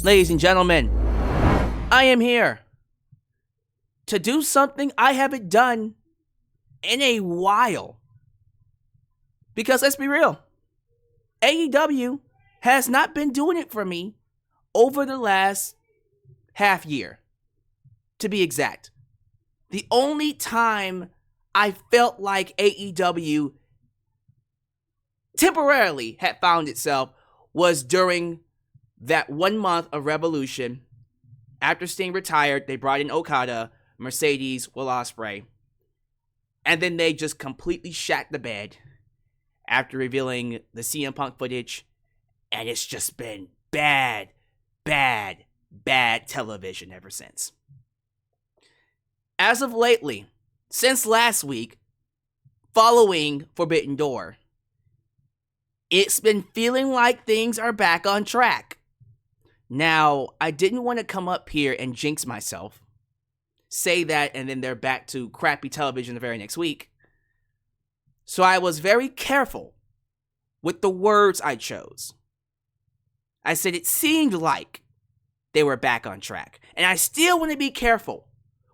Ladies and gentlemen, I am here to do something I haven't done in a while. Because let's be real, AEW has not been doing it for me over the last half year, to be exact. The only time I felt like AEW temporarily had found itself was during that 1 month of Revolution. After Sting retired, they brought in Okada, Mercedes, Will Ospreay. And then they just completely shat the bed after revealing the CM Punk footage. And it's just been bad television ever since. As of lately, since last week, following Forbidden Door, it's been feeling like things are back on track. Now, I didn't want to come up here and jinx myself, say that, and then they're back to crappy television the very next week. So I was very careful with the words I chose. I said it seemed like they were back on track. And I still want to be careful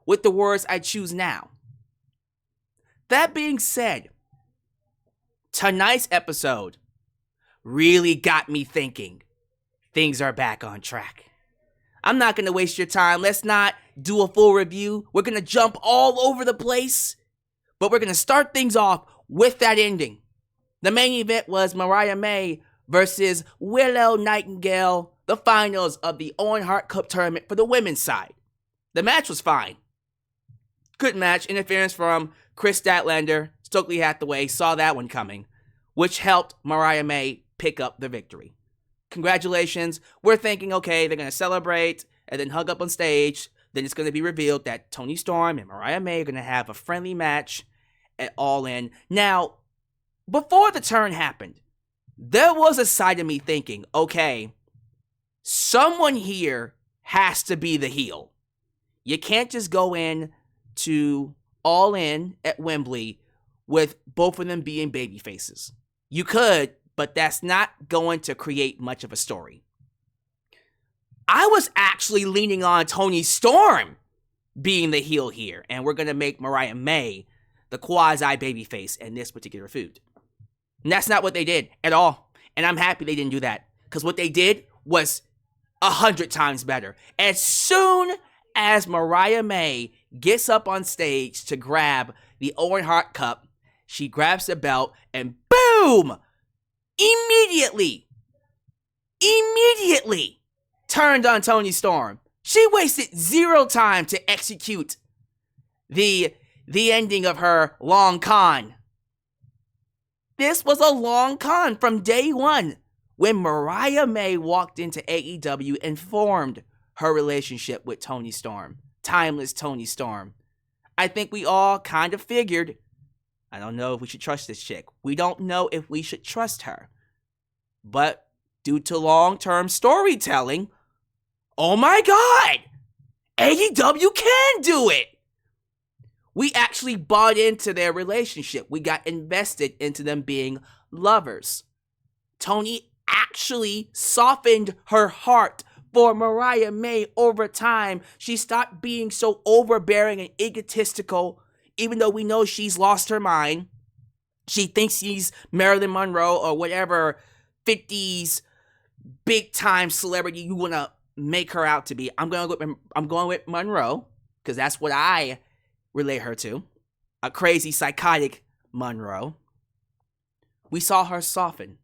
with the words I choose now. That being said, tonight's episode really got me thinking things are back on track. I'm not going to waste your time. Let's not do a full review. We're going to jump all over the place, but we're going to start things off with that ending. The main event was Mariah May versus Willow Nightingale, the finals of the Owen Hart Cup tournament for the women's side. The match was fine. Good match. Interference from Chris Statlander. Stokely Hathaway saw that one coming, which helped Mariah May pick up the victory. Congratulations. We're thinking, okay, they're going to celebrate and then hug up on stage. Then it's going to be revealed that Toni Storm and Mariah May are going to have a friendly match at All In. Now, before the turn happened, there was a side of me thinking, okay, someone here has to be the heel. You can't just go in to All In at Wembley with both of them being baby faces. You could, but that's not going to create much of a story. I was actually leaning on Toni Storm being the heel here, and we're going to make Mariah May the quasi-babyface in this particular feud. And that's not what they did at all. And I'm happy they didn't do that, because what they did was 100 times better. As soon as Mariah May gets up on stage to grab the Owen Hart Cup, she grabs the belt and boom! Immediately turned on Toni Storm. She wasted zero time to execute the ending of her long con. This was a long con from day one when Mariah May walked into AEW and formed her relationship with Toni Storm. Timeless Toni Storm. I think we all kind of figured, I don't know if we should trust this chick. We don't know if we should trust her. But due to long-term storytelling, oh my God! AEW can do it! We actually bought into their relationship. We got invested into them being lovers. Toni actually softened her heart for Mariah May over time. She stopped being so overbearing and egotistical, even though we know she's lost her mind. She thinks she's Marilyn Monroe or whatever 50s big-time celebrity you want to make her out to be. I'm going with Monroe, because that's what I relate her to. A crazy, psychotic Monroe. We saw her soften.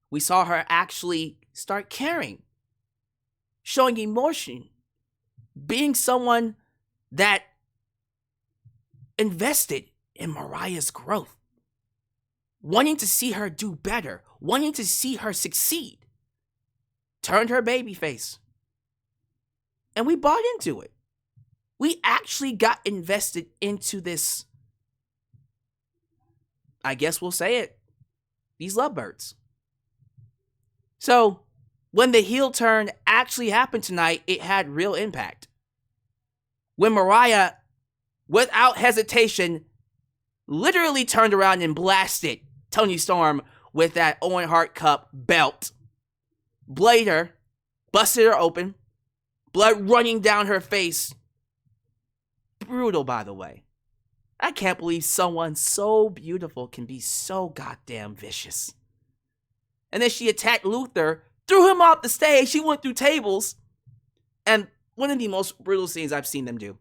We saw her actually start caring, showing emotion, being someone that invested in Mariah's growth, wanting to see her do better, wanting to see her succeed. Turned her baby face. And we bought into it. We actually got invested into this, I guess we'll say it, these lovebirds. So, when the heel turn actually happened tonight, it had real impact. When Mariah, without hesitation, literally turned around and blasted Toni Storm with that Owen Hart Cup belt. Blader busted her open, blood running down her face. Brutal, by the way. I can't believe someone so beautiful can be so goddamn vicious. And then she attacked Luther, threw him off the stage. She went through tables. And one of the most brutal scenes I've seen them do.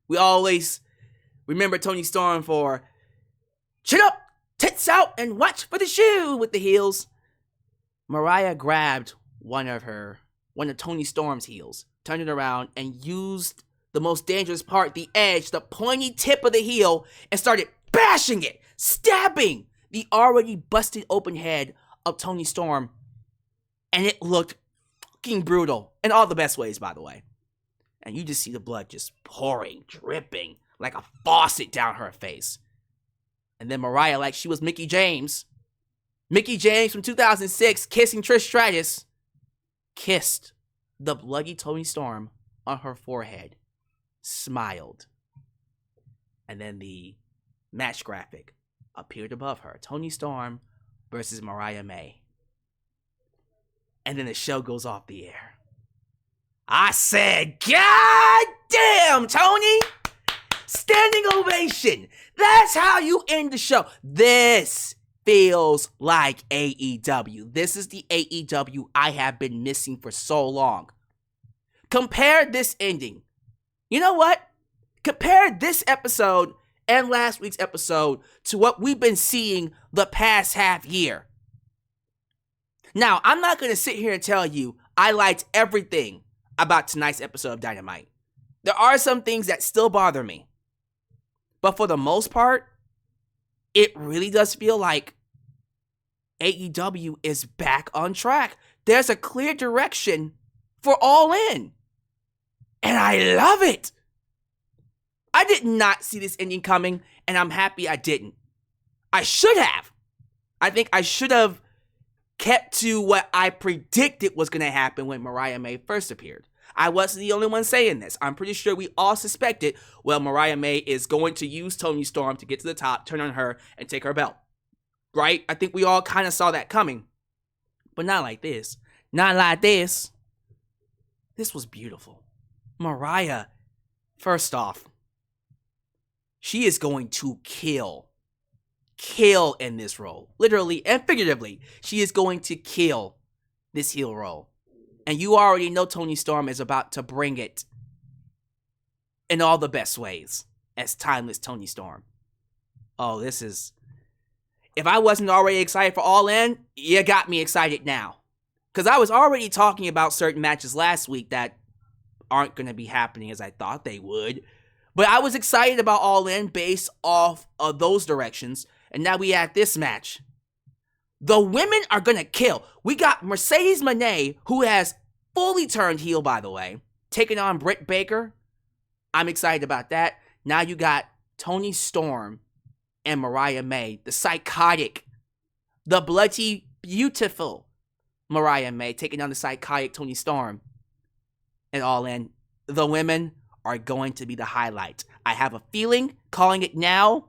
We always remember Toni Storm for chin up, tits out, and watch for the shoe with the heels. Mariah grabbed one of Toni Storm's heels, turned it around, and used the most dangerous part, the edge, the pointy tip of the heel, and started bashing it, stabbing the already busted open head of Toni Storm. And it looked fucking brutal, in all the best ways, by the way. And you just see the blood just pouring, dripping, like a faucet down her face. And then Mariah, like she was Mickie James from 2006, kissing Trish Stratus, kissed the bloody Toni Storm on her forehead, smiled. And then the match graphic appeared above her. Toni Storm versus Mariah May. And then the show goes off the air. I said, God damn, Toni! Standing ovation. That's how you end the show. This feels like AEW. This is the AEW I have been missing for so long. Compare this ending. You know what? Compare this episode and last week's episode to what we've been seeing the past half year. Now, I'm not going to sit here and tell you I liked everything about tonight's episode of Dynamite. There are some things that still bother me. But for the most part, it really does feel like AEW is back on track. There's a clear direction for All In. And I love it. I did not see this ending coming, and I'm happy I didn't. I should have. I think I should have kept to what I predicted was going to happen when Mariah May first appeared. I wasn't the only one saying this. I'm pretty sure we all suspected, well, Mariah May is going to use Toni Storm to get to the top, turn on her, and take her belt. Right? I think we all kind of saw that coming. But not like this. Not like this. This was beautiful. Mariah, first off, she is going to kill in this role. Literally and figuratively, she is going to kill this heel role. And you already know Toni Storm is about to bring it in all the best ways as timeless Toni Storm. Oh, this is... If I wasn't already excited for All In, you got me excited now. Because I was already talking about certain matches last week that aren't going to be happening as I thought they would. But I was excited about All In based off of those directions. And now we have this match. The women are going to kill. We got Mercedes Moné, who has fully turned heel, by the way, taking on Britt Baker. I'm excited about that. Now you got Toni Storm and Mariah May, the psychotic, the bloody, beautiful Mariah May, taking on the psychotic Toni Storm. And All In, the women are going to be the highlight. I have a feeling, calling it now,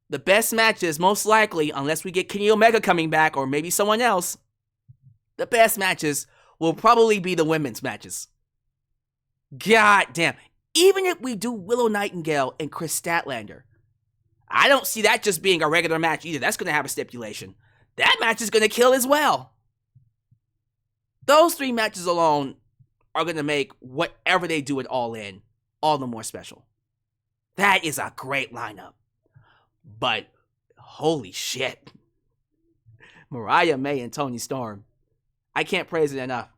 the best matches, most likely, unless we get Kenny Omega coming back or maybe someone else, the best matches will probably be the women's matches. God damn. Even if we do Willow Nightingale and Chris Statlander, I don't see that just being a regular match either. That's going to have a stipulation. That match is going to kill as well. Those three matches alone are going to make whatever they do at All In all the more special. That is a great lineup. But, holy shit. Mariah May and Toni Storm. I can't praise it enough.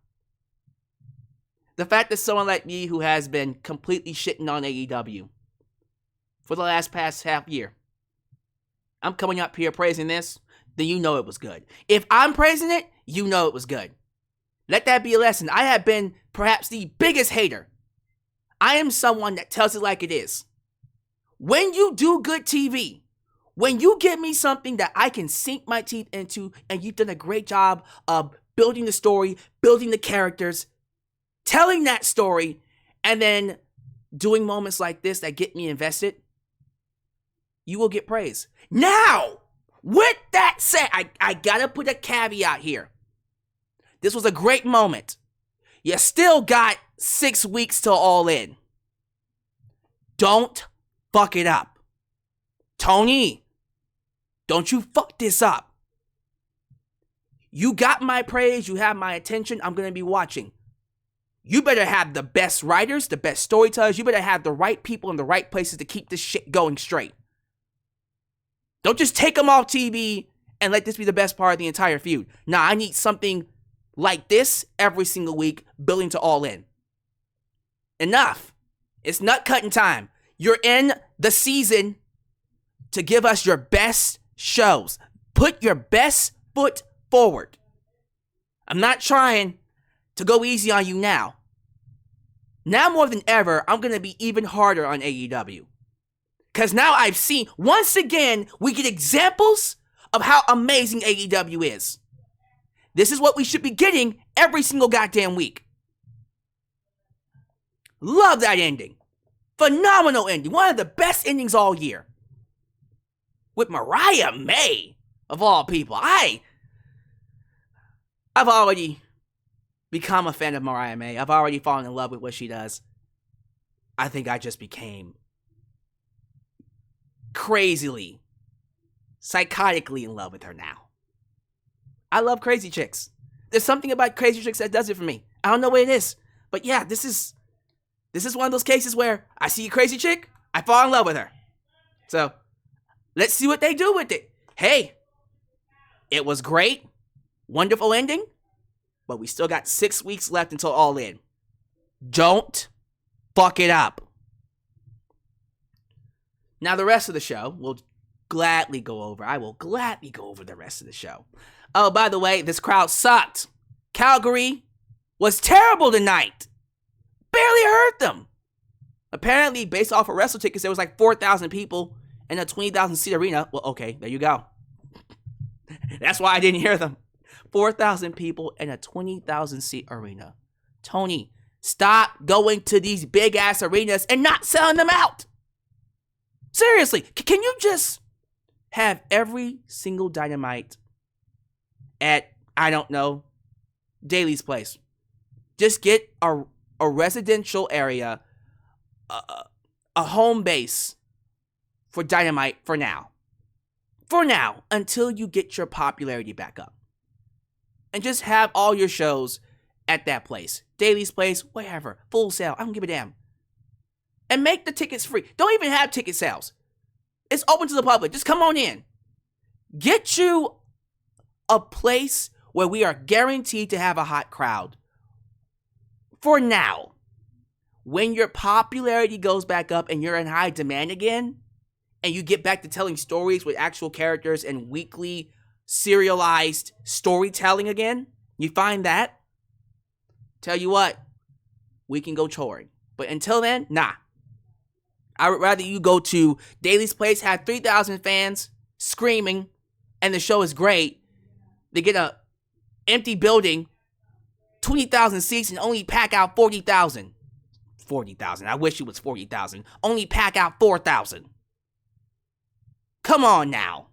The fact that someone like me who has been completely shitting on AEW for the past half year, I'm coming up here praising this, then you know it was good. If I'm praising it, you know it was good. Let that be a lesson. I have been perhaps the biggest hater. I am someone that tells it like it is. When you do good TV, when you give me something that I can sink my teeth into, and you've done a great job of building the story, building the characters, telling that story, and then doing moments like this that get me invested, you will get praise. Now, with that said, I gotta put a caveat here. This was a great moment. You still got 6 weeks till All In. Don't fuck it up. Toni, don't you fuck this up. You got my praise. You have my attention. I'm going to be watching. You better have the best writers, the best storytellers. You better have the right people in the right places to keep this shit going straight. Don't just take them off TV and let this be the best part of the entire feud. Nah, I need something like this every single week, building to All In. Enough. It's nut cutting time. You're in the season to give us your best shows. Put your best foot forward. I'm not trying to go easy on you now. Now more than ever, I'm going to be even harder on AEW. Because now I've seen, once again, we get examples of how amazing AEW is. This is what we should be getting every single goddamn week. Love that ending. Phenomenal ending. One of the best endings all year. With Mariah May, of all people. I've already become a fan of Mariah May. I've already fallen in love with what she does. I think I just became crazily, psychotically in love with her now. I love crazy chicks. There's something about crazy chicks that does it for me. I don't know what it is. But yeah, this is one of those cases where I see a crazy chick, I fall in love with her. So, let's see what they do with it. Hey, it was great. Wonderful ending. But we still got 6 weeks left until All In. Don't fuck it up. Now, the rest of the show, we'll gladly go over. I will gladly go over the rest of the show. Oh, by the way, this crowd sucked. Calgary was terrible tonight. Barely heard them. Apparently, based off of wrestle tickets, there was like 4,000 people in a 20,000 seat arena. Well, okay, there you go. That's why I didn't hear them. 4,000 people in a 20,000 seat arena. Toni, stop going to these big ass arenas and not selling them out. Seriously, can you just have every single Dynamite at, I don't know, Daly's place? Just get a residential area, a home base for Dynamite for now. For now, until you get your popularity back up. And just have all your shows at that place. Daly's place, wherever. Full sale. I don't give a damn. And make the tickets free. Don't even have ticket sales. It's open to the public. Just come on in. Get you a place where we are guaranteed to have a hot crowd. For now. When your popularity goes back up and you're in high demand again, and you get back to telling stories with actual characters and weekly serialized storytelling again, you find that, tell you what, we can go touring. But until then, nah. I would rather you go to Daly's place, have 3,000 fans screaming, and the show is great. They get a empty building, 20,000 seats, and only pack out 40,000. 40,000. I wish it was 40,000. Only pack out 4,000. Come on now.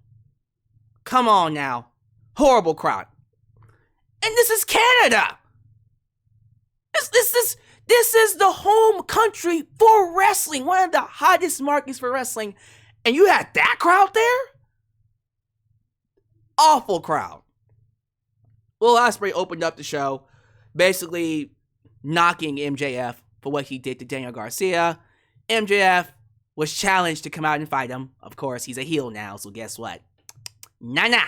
Come on now. Horrible crowd. And this is Canada. This is the home country for wrestling. One of the hottest markets for wrestling. And you had that crowd there? Awful crowd. Will Ospreay opened up the show, basically knocking MJF for what he did to Daniel Garcia. MJF was challenged to come out and fight him. Of course, he's a heel now, so guess what? Nah.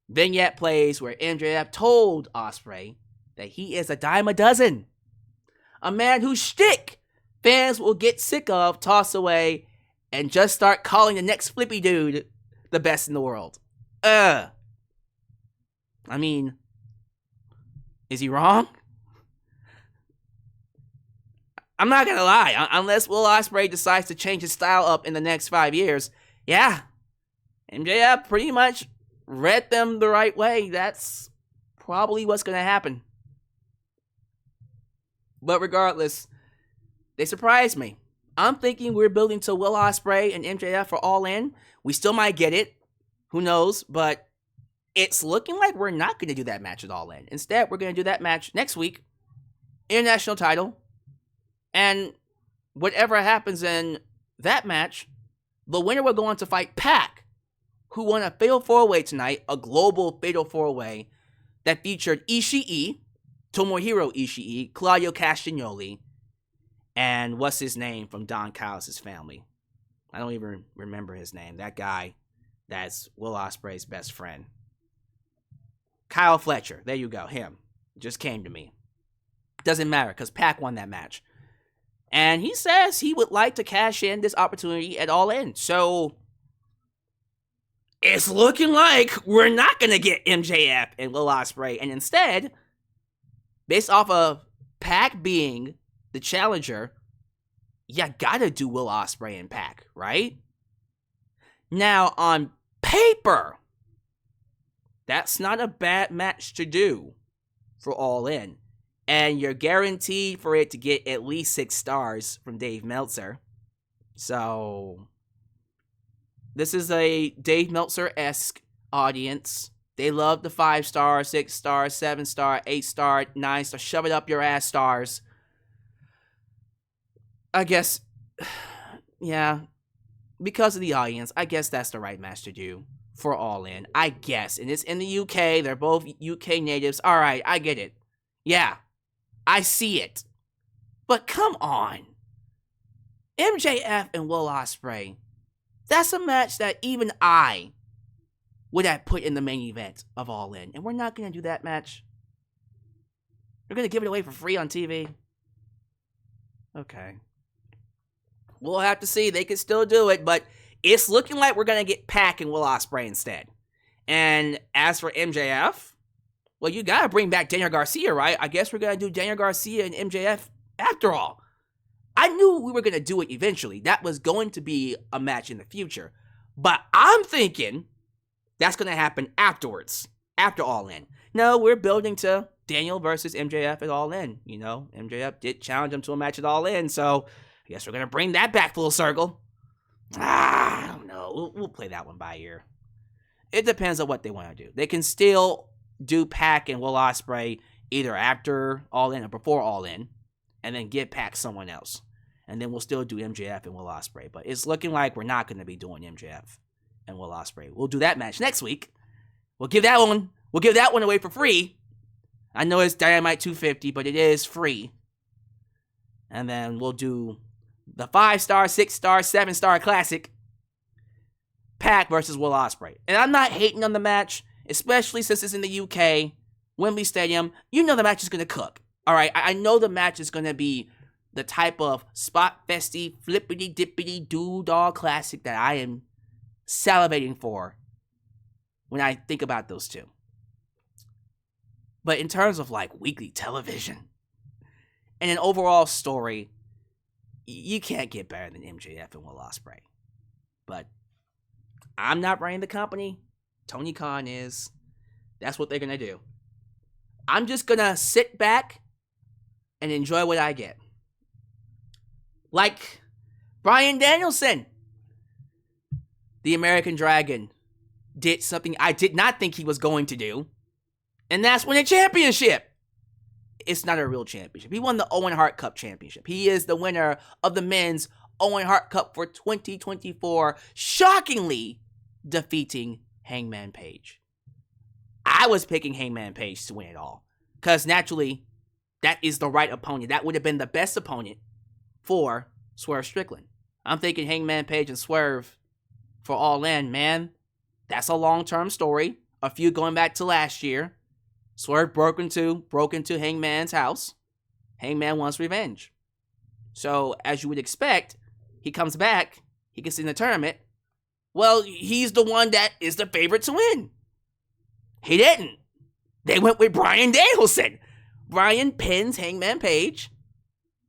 Vignette plays where MJF told Ospreay that he is a dime a dozen. A man whose shtick fans will get sick of, toss away, and just start calling the next flippy dude the best in the world. I mean, is he wrong? I'm not gonna lie, unless Will Ospreay decides to change his style up in the next 5 years, yeah, MJF pretty much read them the right way. That's probably what's gonna happen. But regardless, they surprised me. I'm thinking we're building to Will Ospreay and MJF for All In. We still might get it. Who knows? But it's looking like we're not going to do that match at All In. Instead, we're going to do that match next week international title. And whatever happens in that match, the winner will go on to fight Pac, who won a Fatal 4-Way tonight, a global Fatal 4-Way that featured Ishii, Tomohiro Ishii, Claudio Castagnoli, and what's his name from Don Callis' family? I don't even remember his name. That guy that's Will Ospreay's best friend. Kyle Fletcher. There you go. Him. Just came to me. Doesn't matter because Pac won that match. And he says he would like to cash in this opportunity at All In. So it's looking like we're not going to get MJF and Will Ospreay. And instead, based off of Pac being the challenger, you gotta do Will Ospreay and Pac, right? Now, on paper, that's not a bad match to do for All In. And you're guaranteed for it to get at least 6 stars from Dave Meltzer. So, this is a Dave Meltzer-esque audience. They love the 5-star, 6-star, 7-star, 8-star, 9-star, shove it up your ass stars. I guess, yeah, because of the audience, I guess that's the right match to do for All In. I guess. And it's in the UK. They're both UK natives. All right, I get it. Yeah, I see it. But come on. MJF and Will Ospreay. That's a match that even I would have put in the main event of All In. And we're not going to do that match. We're going to give it away for free on TV. Okay. We'll have to see. They could still do it, but it's looking like we're going to get Pac and Will Ospreay instead. And as for MJF, well, you got to bring back Daniel Garcia, right? I guess we're going to do Daniel Garcia and MJF after all. I knew we were going to do it eventually. That was going to be a match in the future. But I'm thinking that's going to happen afterwards, after All In. No, we're building to Daniel versus MJF at All In. You know, MJF did challenge him to a match at All In, so I guess we're going to bring that back full circle. I don't know. We'll play that one by ear. It depends on what they want to do. They can still do Pac and Will Ospreay either after All In or before All In, and then give Pac someone else. And then we'll still do MJF and Will Ospreay. But it's looking like we're not going to be doing MJF and Will Ospreay. We'll do that match next week. We'll give that one away for free. I know it's Dynamite 250, but it is free. And then we'll do the 5-star, 6-star, 7-star classic, Pac versus Will Ospreay. And I'm not hating on the match, especially since it's in the UK, Wembley Stadium. You know the match is going to cook. All right, I know the match is going to be the type of spot festy, flippity dippity doo-dog classic that I am salivating for when I think about those two. But in terms of like weekly television and an overall story, you can't get better than MJF and Will Ospreay. But I'm not running the company. Tony Khan is. That's what they're going to do. I'm just going to sit back and enjoy what I get. Like Bryan Danielson, the American Dragon, did something I did not think he was going to do, and that's win a championship. It's not a real championship. He won the Owen Hart Cup championship. He is the winner of the men's Owen Hart Cup for 2024, shockingly defeating Hangman Page. I was picking Hangman Page to win it all, because naturally, that is the right opponent. That would have been the best opponent for Swerve Strickland. I'm thinking Hangman Page and Swerve for All In, man. That's a long-term story. A feud going back to last year. Swerve broke into Hangman's house. Hangman wants revenge. So, as you would expect, he comes back. He gets in the tournament. Well, he's the one that is the favorite to win. He didn't. They went with Bryan Danielson. Bryan pins Hangman Page.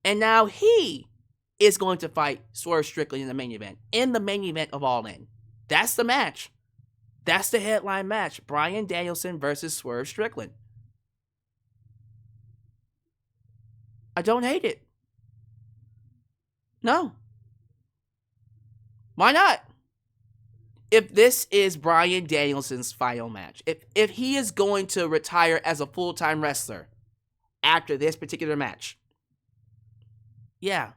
And now he is going to fight Swerve Strickland in the main event. In the main event of All In. That's the match. That's the headline match. Bryan Danielson versus Swerve Strickland. I don't hate it. No. Why not? If this is Bryan Danielson's final match, if he is going to retire as a full-time wrestler after this particular match, yeah,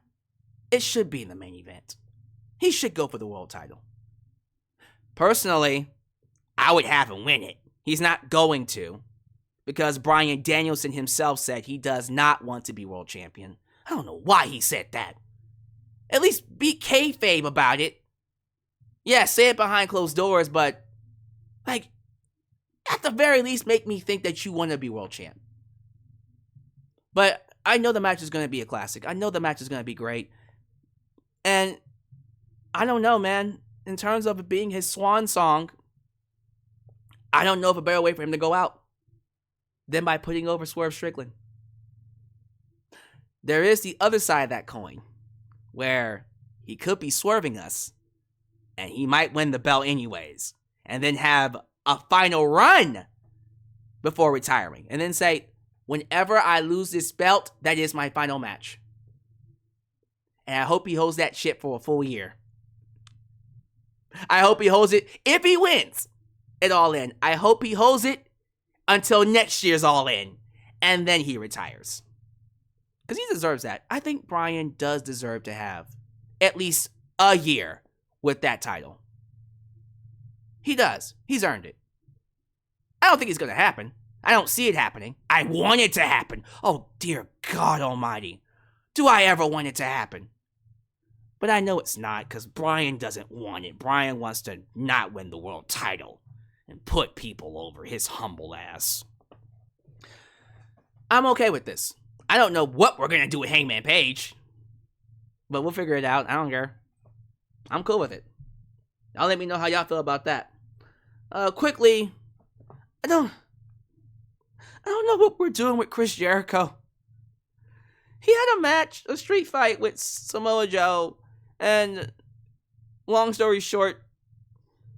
it should be in the main event. He should go for the world title. Personally, I would have him win it. He's not going to, because Bryan Danielson himself said he does not want to be world champion. I don't know why he said that. At least be kayfabe about it. Yeah, say it behind closed doors, but, like, at the very least, make me think that you want to be world champ. But I know the match is going to be a classic. I know the match is going to be great. And I don't know, man. In terms of it being his swan song, I don't know of a better way for him to go out than by putting over Swerve Strickland. There is the other side of that coin, where he could be swerving us, and he might win the belt anyways, and then have a final run before retiring, and then say, whenever I lose this belt, that is my final match. And I hope he holds that shit for a full year. I hope he holds it if he wins at All In. I hope he holds it until next year's All In, and then he retires. Because he deserves that. I think Bryan does deserve to have at least a year with that title. He does. He's earned it. I don't think it's going to happen. I don't see it happening. I want it to happen. Oh, dear God almighty. Do I ever want it to happen? But I know it's not, because Bryan doesn't want it. Bryan wants to not win the world title and put people over his humble ass. I'm okay with this. I don't know what we're going to do with Hangman Page, but we'll figure it out. I don't care. I'm cool with it. Y'all let me know how y'all feel about that. Quickly, I don't know what we're doing with Chris Jericho. He had a match, a street fight with Samoa Joe, and long story short,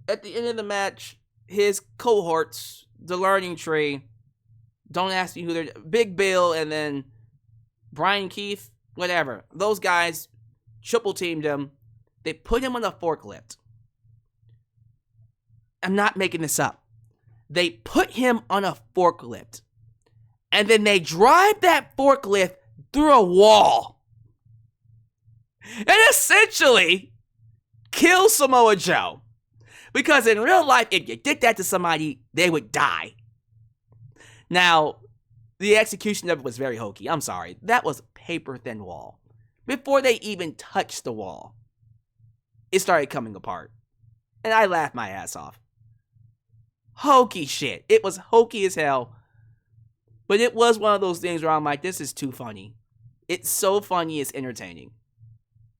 at the end of the match, his cohorts, the learning tree, don't ask me who they're, Big Bill and then Brian Keith, whatever, those guys triple teamed him. They put him on a forklift. I'm not making this up. They put him on a forklift. And then they drive that forklift through a wall. And essentially kill Samoa Joe. Because in real life, if you did that to somebody, they would die. Now, the execution of it was very hokey. I'm sorry. That was paper thin wall. Before they even touched the wall, it started coming apart. And I laughed my ass off. Hokey shit. It was hokey as hell. But it was one of those things where I'm like, this is too funny. It's so funny, it's entertaining.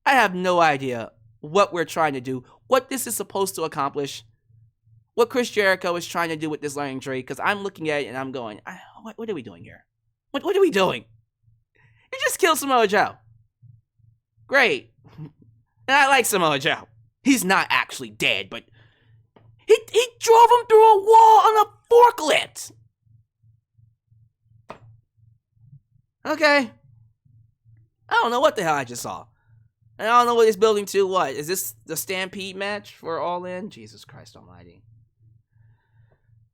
I have no idea what we're trying to do, what this is supposed to accomplish, what Chris Jericho is trying to do with this learning tree, because I'm looking at it and I'm going, what are we doing here? What are we doing? You just killed Samoa Joe. Great. And I like Samoa Joe. He's not actually dead, but he drove him through a wall on a forklift. Okay. I don't know what the hell I just saw. And I don't know what it's building to. What? Is this the Stampede match for All In? Jesus Christ almighty.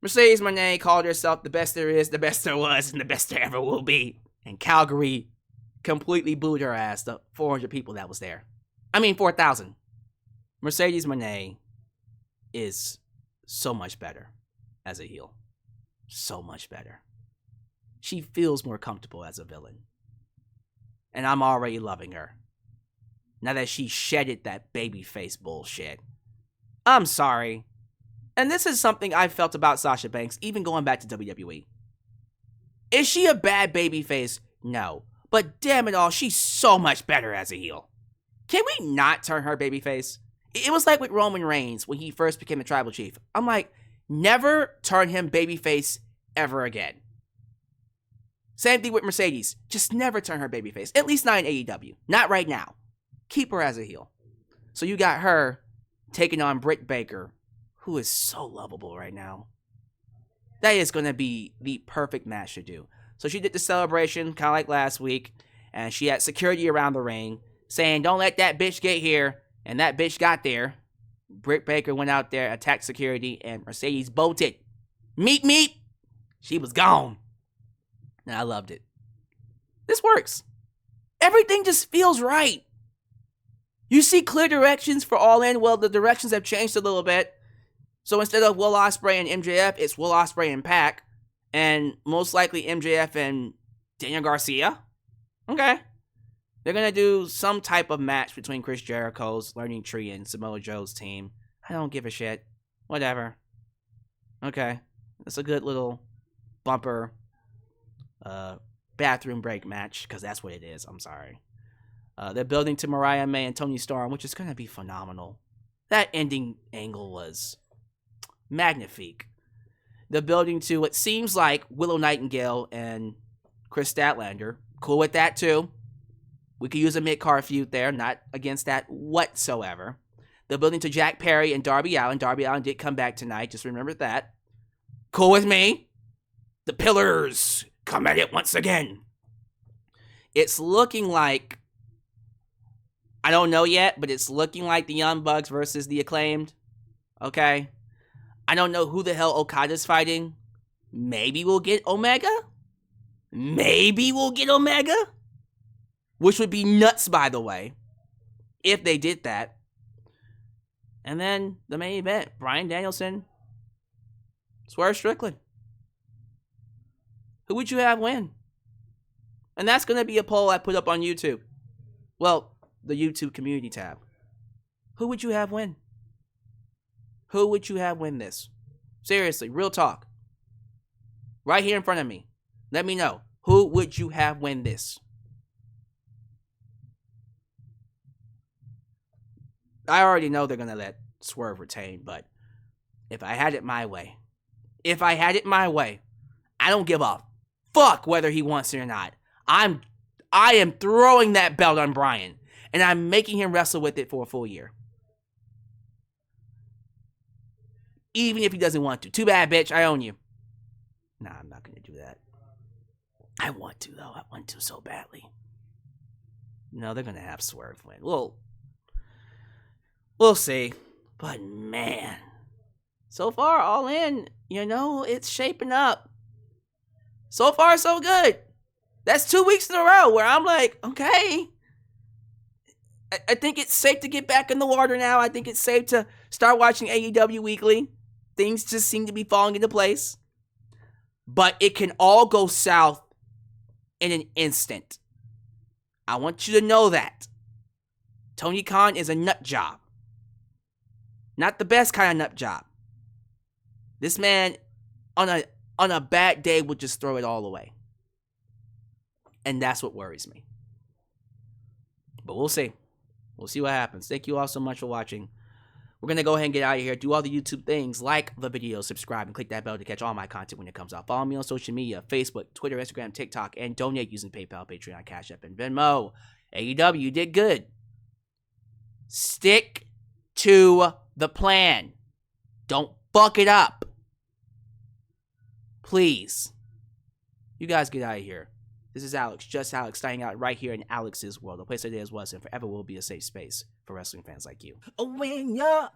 Mercedes Moné called herself the best there is, the best there was, and the best there ever will be. And Calgary completely booed her ass, the 400 people that was there. 4,000. Mercedes Moné is so much better as a heel. So much better. She feels more comfortable as a villain. And I'm already loving her. Now that she shedded that babyface bullshit. I'm sorry. And this is something I felt about Sasha Banks, even going back to WWE. Is she a bad babyface? No. But damn it all, she's so much better as a heel. Can we not turn her babyface? It was like with Roman Reigns when he first became the tribal chief. I'm like, never turn him babyface ever again. Same thing with Mercedes. Just never turn her babyface. At least not in AEW. Not right now. Keep her as a heel. So you got her taking on Britt Baker, who is so lovable right now. That is going to be the perfect match to do. So she did the celebration, kind of like last week, and she had security around the ring, saying, don't let that bitch get here. And that bitch got there. Britt Baker went out there, attacked security, and Mercedes bolted. Meet. She was gone. And I loved it. This works. Everything just feels right. You see clear directions for All In. Well, the directions have changed a little bit. So instead of Will Ospreay and MJF, it's Will Ospreay and Pac. And most likely MJF and Daniel Garcia. Okay. They're going to do some type of match between Chris Jericho's Learning Tree and Samoa Joe's team. I don't give a shit. Whatever. Okay. It's a good little bumper bathroom break match, because that's what it is. I'm sorry. They're building to Mariah May and Toni Storm, which is going to be phenomenal. That ending angle was magnifique. They're building to what seems like Willow Nightingale and Chris Statlander. Cool with that, too. We could use a mid-card feud there. Not against that whatsoever. They're building to Jack Perry and Darby Allin. Darby Allin did come back tonight. Just remember that. Cool with me. The Pillars come at it once again. It's looking like, I don't know yet, but it's looking like the Young Bucks versus the Acclaimed. Okay? I don't know who the hell Okada's fighting. Maybe we'll get Omega? Maybe we'll get Omega? Which would be nuts, by the way, if they did that. And then the main event, Bryan Danielson, Swerve Strickland. Who would you have win? And that's going to be a poll I put up on YouTube. Well, the YouTube community tab. Who would you have win? Who would you have win this? Seriously, real talk. Right here in front of me. Let me know. Who would you have win this? I already know they're going to let Swerve retain, but if I had it my way, I don't give a fuck whether he wants it or not. I am throwing that belt on Bryan, and I'm making him wrestle with it for a full year. Even if he doesn't want to. Too bad, bitch. I own you. Nah, I'm not going to do that. I want to, though. I want to so badly. No, they're going to have Swerve win. We'll see. But, man. So far, All In, it's shaping up. So far, so good. That's 2 weeks in a row where I'm like, okay. I think it's safe to get back in the water now. I think it's safe to start watching AEW weekly. Things just seem to be falling into place. But it can all go south in an instant. I want you to know that. Tony Khan is a nut job. Not the best kind of nut job. This man, on a bad day, would just throw it all away. And that's what worries me. But we'll see. We'll see what happens. Thank you all so much for watching. We're going to go ahead and get out of here. Do all the YouTube things. Like the video, subscribe, and click that bell to catch all my content when it comes out. Follow me on social media, Facebook, Twitter, Instagram, TikTok, and donate using PayPal, Patreon, Cash App, and Venmo. AEW, you did good. Stick to the plan. Don't fuck it up. Please. You guys get out of here. This is Alyx, just Alyx, staying out right here in Alyx's world. A place that is, was, and forever will be a safe space for wrestling fans like you. When you're